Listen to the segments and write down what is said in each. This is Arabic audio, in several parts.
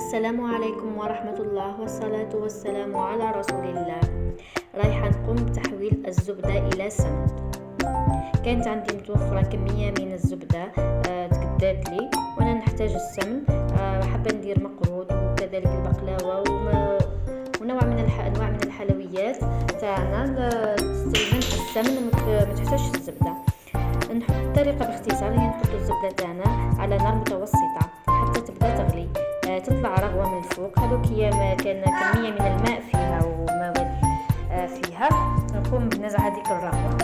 السلام عليكم ورحمة الله والصلاة والسلام على رسول الله. رايحة نقوم بتحويل الزبدة إلى سمن. كانت عندي متوفرة كمية من الزبدة تقدات لي وأنا نحتاج السمن. حابة ندير مقروض وكذلك البقلاوة ونوع من أنواع من الحلويات تاعنا تستلزم السمن ما تحتاجش الزبدة. نحط الطريقة باختصار هي نحط الزبدة تاعنا على نار متوسطة حتى تبدا تغلي، تطلع رغوة من الفوق. هذوك هي ما كان كمية من الماء فيها ومواد فيها. نقوم بنزع هذيك الرغوة،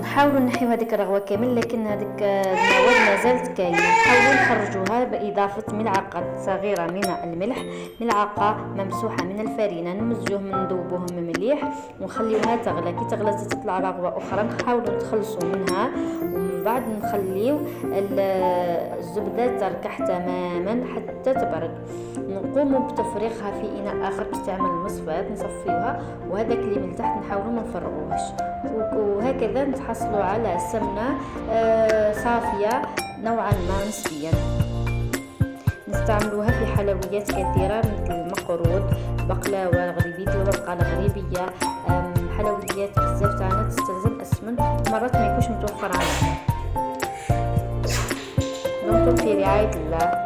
نحاولوا نحيو هذيك الرغوة كامل، لكن هذيك المواد ما زالت كاينة. نحاولوا نخرجوها بإضافة ملعقة صغيرة من الملح، ملعقة ممسوحة من الفرينة، نمزجوهم نذوبوهم مليح ونخليوها تغلى. كي تغلى تطلع رغوة أخرى نحاولوا نتخلصوا منها، ومن بعد نخليو الزبدة تركح تماما حتى تبرد. نقوم بتفريغها في إناء آخر باستعمال المصفاة، نصفيوها وهذاك اللي من تحت نحاولوا ما نفرغوهش، وهكذا نتحصلوا على سمنة صافية نوعا ما نسبيا. نستعملوها في حلويات كثيرة مثل المقروض، بقلاوة الغريبية، الورقة الغريبية، حلويات بزاف تاعنا تستلزم السمن، مرات ما يكونش متوفر علينا. دمتم في رعاية الله.